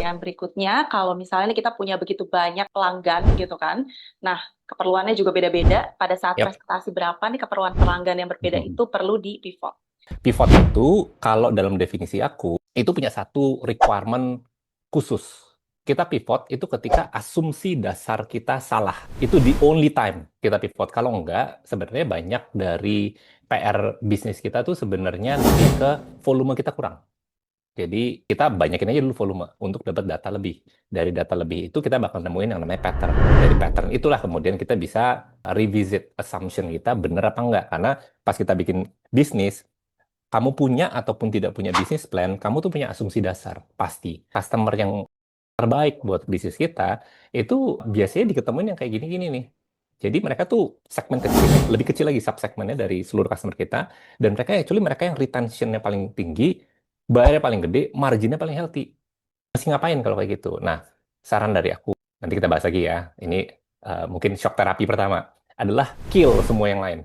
pertanyaan berikutnya, kalau misalnya kita punya begitu banyak pelanggan gitu kan, nah keperluannya juga beda-beda. Pada saat Yap. presentasi berapa nih keperluan pelanggan yang berbeda Mhm. itu perlu di pivot. Pivot itu kalau dalam definisi aku itu punya satu requirement khusus. Kita pivot itu ketika asumsi dasar kita salah. Itu the only time kita pivot. Kalau enggak, sebenarnya banyak dari PR bisnis kita tuh sebenarnya lebih ke volume kita kurang. Jadi kita banyakin aja dulu volume untuk dapat data lebih. Dari data lebih itu kita bakal nemuin yang namanya pattern. Dari pattern itulah kemudian kita bisa revisit assumption kita bener apa enggak. Karena pas kita bikin bisnis, kamu punya ataupun tidak punya bisnis plan, kamu tuh punya asumsi dasar. Pasti. Customer yang terbaik buat bisnis kita, itu biasanya diketemuin yang kayak gini-gini nih. Jadi mereka tuh segmen kecil, lebih kecil lagi subsegmennya dari seluruh customer kita, dan mereka actually mereka yang retentionnya paling tinggi, bayarnya paling gede, marginnya paling healthy. Masih ngapain kalau kayak gitu? Nah, saran dari aku, nanti kita bahas lagi ya. Ini mungkin shock terapi pertama adalah kill semua yang lain,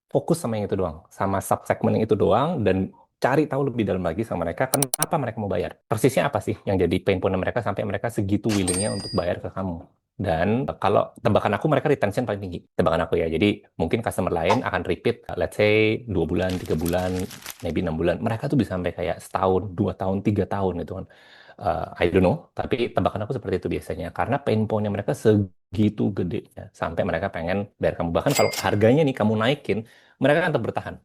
fokus sama yang itu doang, sama subsegmen yang itu doang, dan cari tahu lebih dalam lagi sama mereka, kenapa mereka mau bayar. Persisnya apa sih yang jadi pain point mereka sampai mereka segitu willingnya untuk bayar ke kamu. Dan kalau tebakan aku, mereka retention paling tinggi. Tebakan aku ya. Jadi mungkin customer lain akan repeat, let's say 2 bulan, 3 bulan, maybe 6 bulan. Mereka tuh bisa sampai kayak setahun, 2 tahun, 3 tahun itu kan. I don't know, tapi tebakan aku seperti itu biasanya. Karena pain point-nya mereka segitu gedenya. Sampai mereka pengen bayar kamu. Bahkan kalau harganya nih kamu naikin, mereka akan tetap bertahan.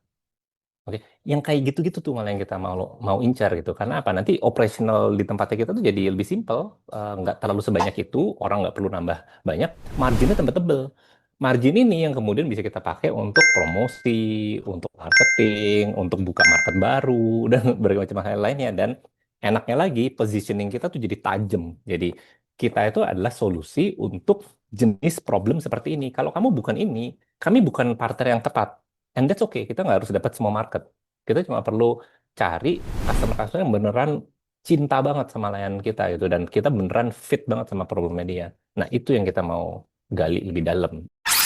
Oke, yang kayak gitu-gitu tuh malah yang kita mau mau incar gitu. Karena apa? Nanti operational di tempatnya kita tuh jadi lebih simple, nggak terlalu sebanyak itu, orang nggak perlu nambah banyak, marginnya tambah tebel. Margin ini yang kemudian bisa kita pakai untuk promosi, untuk marketing, untuk buka market baru, dan berbagai macam hal lainnya. Dan enaknya lagi, positioning kita tuh jadi tajam. Jadi kita itu adalah solusi untuk jenis problem seperti ini. Kalau kamu bukan ini, kami bukan partner yang tepat. And that's okay, kita nggak harus dapat semua market. Kita cuma perlu cari customer-customer yang beneran cinta banget sama layanan kita gitu. Dan kita beneran fit banget sama problemnya dia. Nah, itu yang kita mau gali lebih dalam.